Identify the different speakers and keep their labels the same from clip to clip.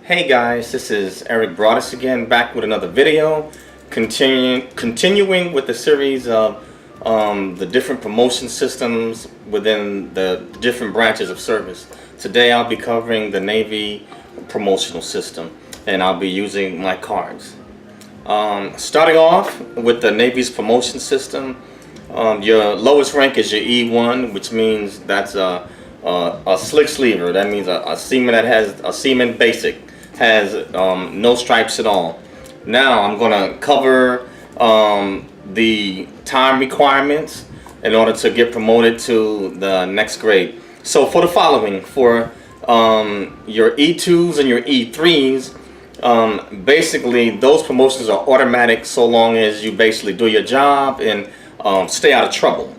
Speaker 1: Hey guys, this is Eric Broadus again, back with another video, continuing with the series of the different promotion systems within the different branches of service. Today I'll be covering the Navy promotional system, and I'll be using my cards. Starting off with the Navy's promotion system, your lowest rank is your E1, which means that's a slick sleever. That means a seaman that has a seaman basic, has no stripes at all. Now I'm going to cover the time requirements in order to get promoted to the next grade. So for the following, for your E2s and your E3s, basically those promotions are automatic so long as you basically do your job and stay out of trouble.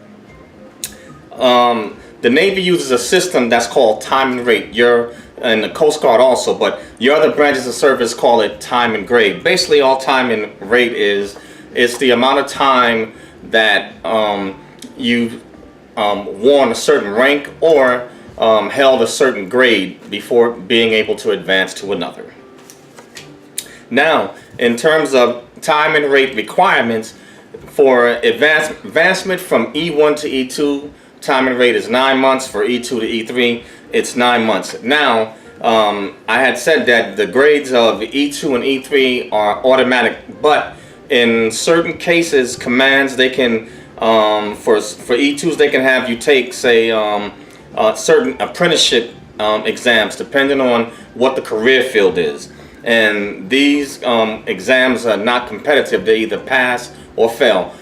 Speaker 1: The Navy uses a system that's called time and rate. And the Coast Guard also, but your other branches of service call it time and grade. Basically, all time and rate is the amount of time that you won a certain rank or held a certain grade before being able to advance to another. Now, in terms of time and rate requirements, for advancement from E1 to E2, time and rate is 9 months. For E2 to E3, it's 9 months. Now, I had said that the grades of E2 and E3 are automatic, but in certain cases, commands, they can, for E2s, they can have you take, say, certain apprenticeship exams, depending on what the career field is. And these exams are not competitive. They either pass or fail.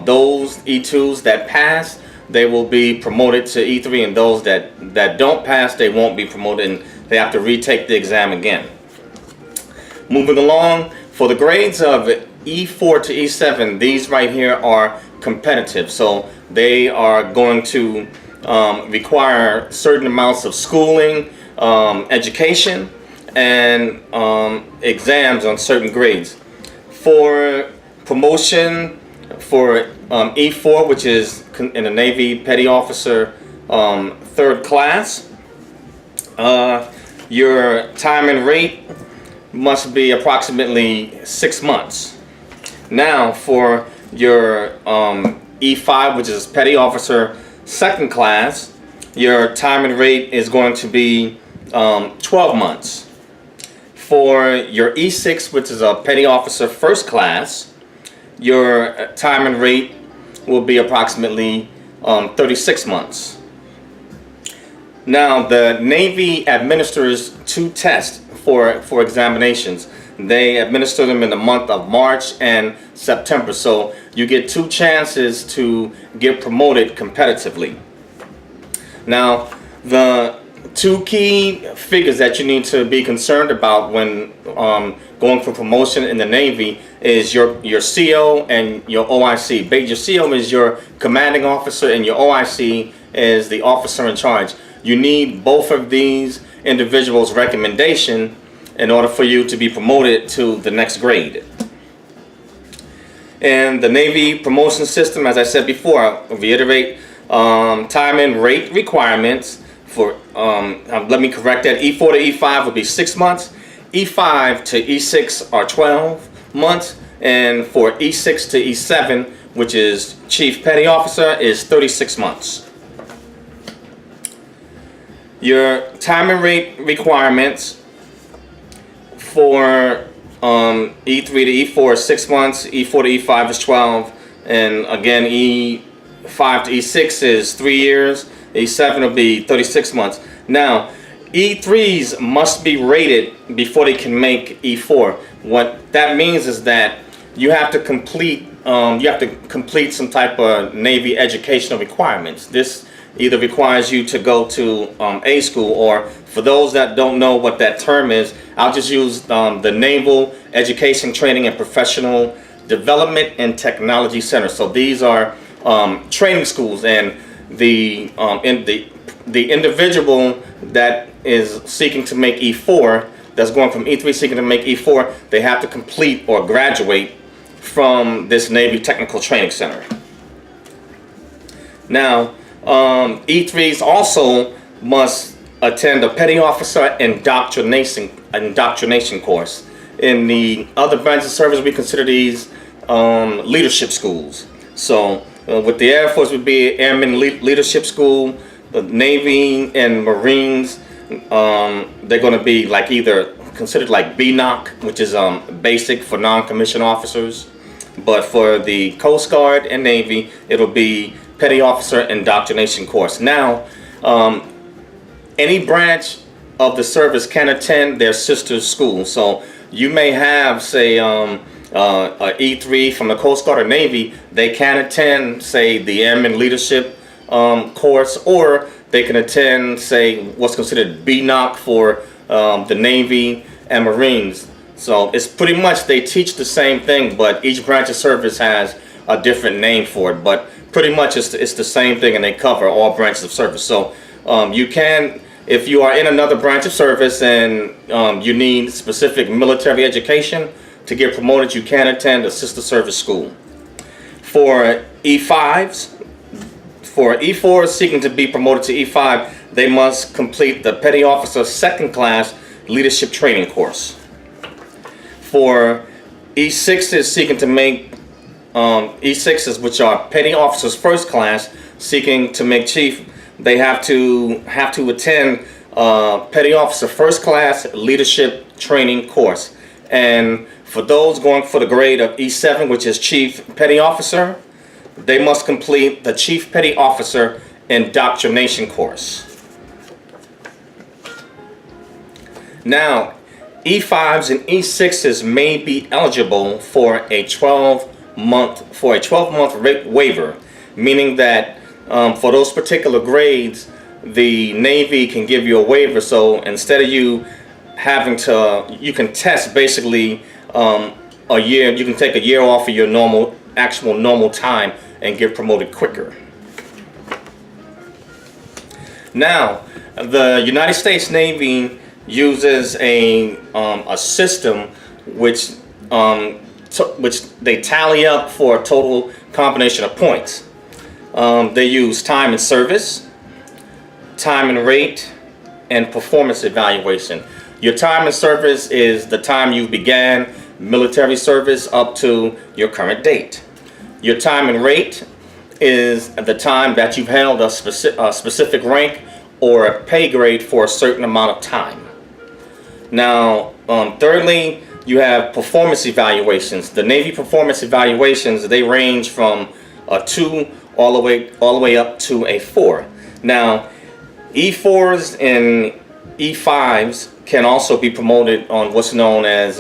Speaker 1: Those E2s that pass, they will be promoted to E3, and those that don't pass, they won't be promoted, and they have to retake the exam again. Moving along, for the grades of E4 to E7, these right here are competitive, so they are going to require certain amounts of schooling, education, and exams on certain grades. For promotion for E4, which is in the Navy Petty Officer 3rd class, your time and rate must be approximately 6 months. Now for your E5, which is Petty Officer 2nd class, your time and rate is going to be 12 months. For your E6, which is a Petty Officer 1st class, your time and rate will be approximately 36 months. Now, the Navy administers 2 tests for examinations. They administer them in the month of March and September, so you get 2 chances to get promoted competitively. Now, the 2 key figures that you need to be concerned about when going for promotion in the Navy is your CO and your OIC. Your CO is your commanding officer, and your OIC is the officer in charge. You need both of these individuals' recommendation in order for you to be promoted to the next grade. And the Navy promotion system, as I said before, I'll reiterate, time and rate requirements for, let me correct that, E4 to E5 will be 6 months, E5 to E6 are 12 months, and for E6 to E7, which is Chief Petty Officer, is 36 months. Your time and rate requirements for E3 to E4 is 6 months, E4 to E5 is 12, and again E5 to E6 is 3 years, E7 will be 36 months. Some E3s must be rated before they can make E4. What that means is that you have to complete some type of Navy educational requirements. This either requires you to go to A school, or for those that don't know what that term is, I'll just use the Naval Education, Training, and Professional Development and Technology Center. So these are training schools, and the individual that is seeking to make E4, that's going from E3 seeking to make E4, they have to complete or graduate from this Navy Technical Training Center. Now, E3s also must attend a petty officer indoctrination course. In the other branches of service, we consider these leadership schools. So with the Air Force would be Airman Leadership School. The Navy and Marines, they're going to be like either considered like BNOC, which is basic for non-commissioned officers. But for the Coast Guard and Navy, it'll be Petty Officer Indoctrination course. Now, any branch of the service can attend their sister school. So you may have, say, a E3 from the Coast Guard or Navy. They can attend, say, the Airman Leadership course, or they can attend, say, what's considered BNOC for the Navy and Marines. So it's pretty much, they teach the same thing, but each branch of service has a different name for it. But pretty much it's the same thing, and they cover all branches of service. So you can, if you are in another branch of service and you need specific military education to get promoted, you can attend a sister service school. For E5s, for E4s seeking to be promoted to E5, they must complete the Petty Officer Second Class Leadership Training course. For E6s seeking to make E6s, which are Petty Officers First Class, seeking to make Chief, they have to attend Petty Officer First Class Leadership Training course. And for those going for the grade of E7, which is Chief Petty Officer, they must complete the Chief Petty Officer Indoctrination course. Now, E5s and E6s may be eligible for a 12-month waiver, meaning that for those particular grades, the Navy can give you a waiver. So instead of you having to, you can test basically a year. You can take a year off of your actual normal time and get promoted quicker. Now, the United States Navy uses a system which they tally up for a total combination of points. They use time and service, time and rate, and performance evaluation. Your time and service is the time you began military service up to your current date. Your time and rate is the time that you've held a specific rank or a pay grade for a certain amount of time. Now, thirdly, you have performance evaluations. The Navy performance evaluations, they range from a 2 all the way up to a 4. Now, E4s and E5s can also be promoted on what's known as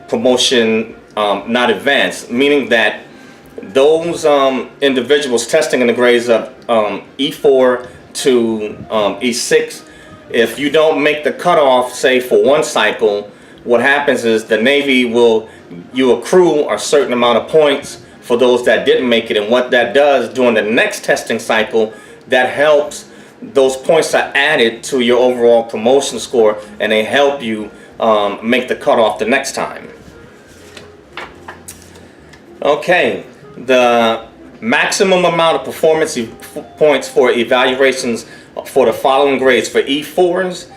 Speaker 1: promotion not advanced, meaning that those individuals testing in the grades of E4 to E6, if you don't make the cutoff, say for one cycle, what happens is the Navy you accrue a certain amount of points for those that didn't make it, and what that does during the next testing cycle, that helps, those points are added to your overall promotion score, and they help you make the cutoff the next time. Okay, the maximum amount of performance points for evaluations for the following grades. For E4s,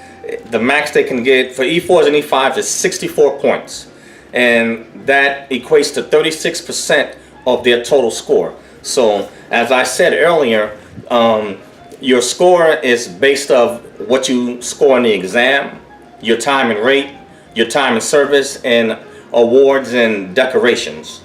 Speaker 1: the max they can get for E4s and E5s is 64 points, and that equates to 36% of their total score. So as I said earlier, your score is based off what you score in the exam, your time and rate, your time and service, and awards and decorations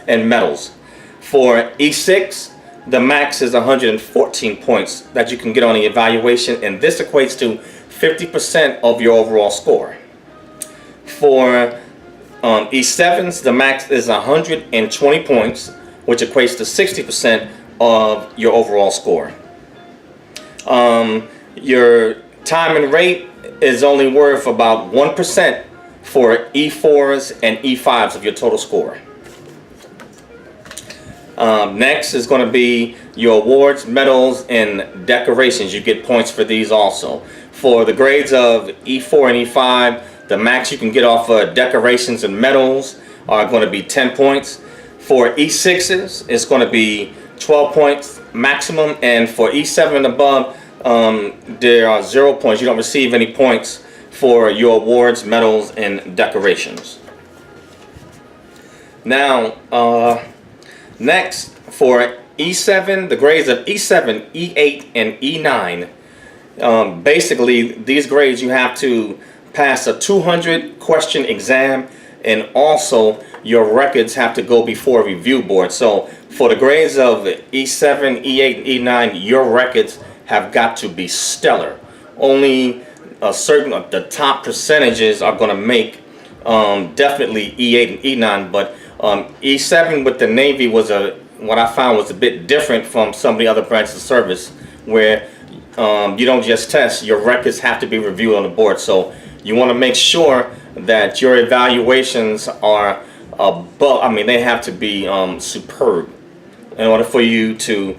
Speaker 1: and medals. For E6, the max is 114 points that you can get on the evaluation, and this equates to 50% of your overall score. For E7s, the max is 120 points, which equates to 60% of your overall score. Your time and rate is only worth about 1% for E4s and E5s of your total score. Next is going to be your awards, medals, and decorations. You get points for these also. For the grades of E4 and E5, the max you can get off decorations and medals are going to be 10 points. For E6s, it's going to be 12 points maximum, and for E7 and above, there are 0 points. You don't receive any points for your awards, medals, and decorations. Now, next for E7, the grades of E7, E8, and E9. Basically, these grades you have to pass a 200 question exam, and also your records have to go before a review board. So for the grades of E7, E8, and E9, your records have got to be stellar. Only a certain the top percentages are going to make definitely E8 and E9, but E7 with the Navy was what I found was a bit different from some of the other branches of service, where you don't just test, your records have to be reviewed on the board. So you want to make sure that your evaluations are above, I mean, they have to be superb in order for you to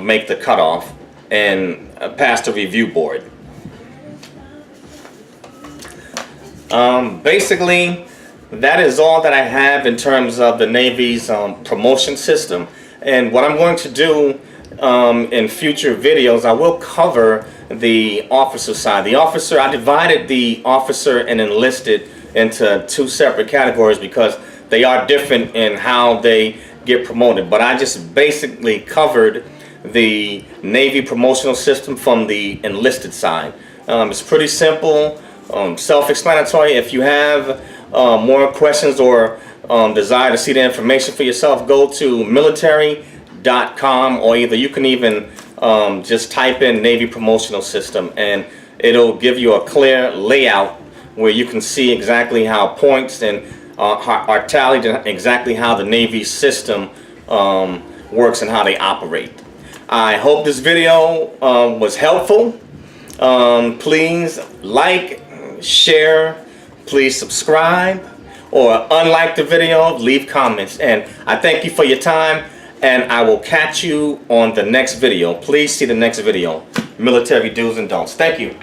Speaker 1: make the cutoff and pass the review board. Basically, that is all that I have in terms of the Navy's promotion system. And what I'm going to do in future videos, I will cover the officer side. The officer, I divided the officer and enlisted into two separate categories because they are different in how they get promoted. But I just basically covered the Navy promotional system from the enlisted side. It's pretty simple, self-explanatory. If you have more questions or desire to see the information for yourself, go to military.com, or either you can even just type in Navy promotional system, and it'll give you a clear layout where you can see exactly how points and are tallied, and exactly how the Navy system works and how they operate. I hope this video was helpful. Please like, share, please subscribe, or unlike the video, leave comments. And I thank you for your time, and I will catch you on the next video. Please see the next video, military do's and don'ts. Thank you.